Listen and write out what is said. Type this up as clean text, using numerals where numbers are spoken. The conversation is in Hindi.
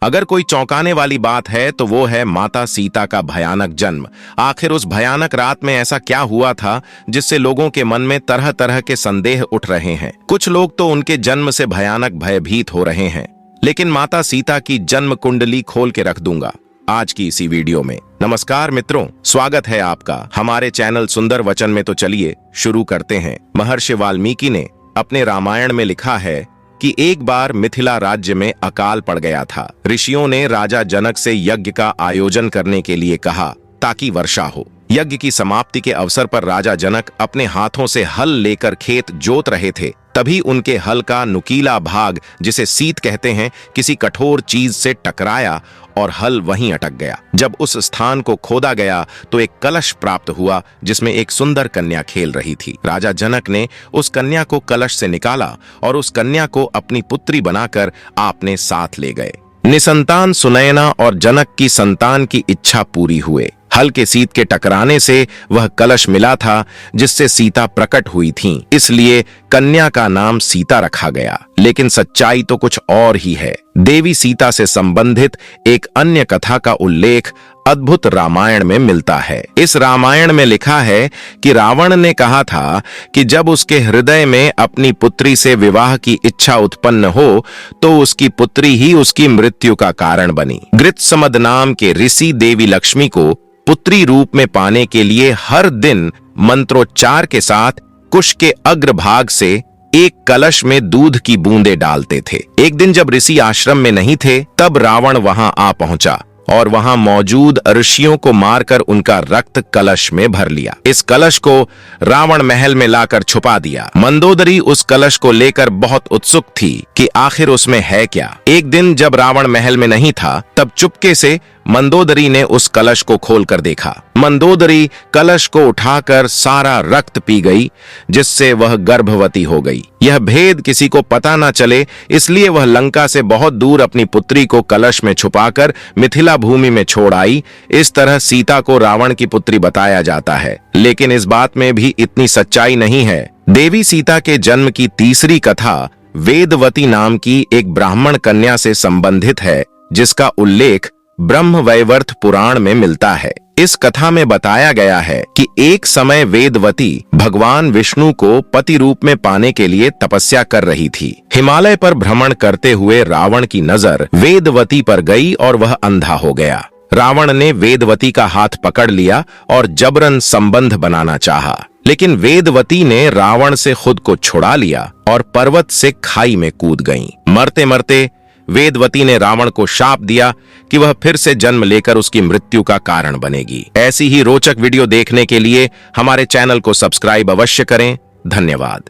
अगर कोई चौंकाने वाली बात है तो वो है माता सीता का भयानक जन्म। आखिर उस भयानक रात में ऐसा क्या हुआ था जिससे लोगों के मन में तरह तरह के संदेह उठ रहे हैं। कुछ लोग तो उनके जन्म से भयानक भयभीत हो रहे हैं, लेकिन माता सीता की जन्म कुंडली खोल के रख दूंगा आज की इसी वीडियो में। नमस्कार मित्रों, स्वागत है आपका हमारे चैनल सुंदर वचन में। तो चलिए शुरू करते हैं। महर्षि वाल्मीकि ने अपने रामायण में लिखा है कि एक बार मिथिला राज्य में अकाल पड़ गया था। ऋषियों ने राजा जनक से यज्ञ का आयोजन करने के लिए कहा ताकि वर्षा हो। यज्ञ की समाप्ति के अवसर पर राजा जनक अपने हाथों से हल लेकर खेत जोत रहे थे। तभी उनके हल का नुकीला भाग, जिसे सीत कहते हैं, किसी कठोर चीज से टकराया और हल वहीं अटक गया। जब उस स्थान को खोदा गया तो एक कलश प्राप्त हुआ जिसमें एक सुंदर कन्या खेल रही थी। राजा जनक ने उस कन्या को कलश से निकाला और उस कन्या को अपनी पुत्री बनाकर आपने साथ ले गए। निसंतान सुनैना और जनक की संतान की इच्छा पूरी हुए। हल के सीत के टकराने से वह कलश मिला था जिससे सीता प्रकट हुई थीं, इसलिए कन्या का नाम सीता रखा गया। लेकिन सच्चाई तो कुछ और ही है। देवी सीता से संबंधित एक अन्य कथा का उल्लेख अद्भुत रामायण में मिलता है। इस रामायण में लिखा है कि रावण ने कहा था कि जब उसके हृदय में अपनी पुत्री से विवाह की इच्छा उत्पन्न हो तो उसकी पुत्री ही उसकी मृत्यु का कारण बनी। गृत्समद नाम के ऋषि देवी लक्ष्मी को पुत्री रूप में पाने के लिए हर दिन मंत्रोच्चार के साथ कुश के अग्रभाग से एक कलश में दूध की बूंदें डालते थे। एक दिन जब ऋषि आश्रम में नहीं थे तब रावण वहां आ पहुंचा और वहां मौजूद ऋषियों को मारकर उनका रक्त कलश में भर लिया। इस कलश को रावण महल में लाकर छुपा दिया। मंदोदरी उस कलश को लेकर बहुत उत्सुक थी कि आखिर उसमें है क्या। एक दिन जब रावण महल में नहीं था तब चुपके से मंदोदरी ने उस कलश को खोलकर देखा। मंदोदरी कलश को उठाकर सारा रक्त पी गई, जिससे वह गर्भवती हो गई। यह भेद किसी को पता न चले, इसलिए वह लंका से बहुत दूर अपनी पुत्री को कलश में छुपाकर मिथिला भूमि में छोड़ आई। इस तरह सीता को रावण की पुत्री बताया जाता है, लेकिन इस बात में भी इतनी सच्चाई नहीं है। देवी सीता के जन्म की तीसरी कथा वेदवती नाम की एक ब्राह्मण कन्या से संबंधित है, जिसका उल्लेख ब्रह्मवैवर्त पुराण में मिलता है। इस कथा में बताया गया है कि एक समय वेदवती भगवान विष्णु को पति रूप में पाने के लिए तपस्या कर रही थी। हिमालय पर भ्रमण करते हुए रावण की नजर वेदवती पर गई और वह अंधा हो गया। रावण ने वेदवती का हाथ पकड़ लिया और जबरन संबंध बनाना चाहा, लेकिन वेदवती ने रावण से खुद को छुड़ा लिया और पर्वत से खाई में कूद गईं। मरते मरते वेदवती ने रावण को शाप दिया कि वह फिर से जन्म लेकर उसकी मृत्यु का कारण बनेगी। ऐसी ही रोचक वीडियो देखने के लिए हमारे चैनल को सब्सक्राइब अवश्य करें। धन्यवाद।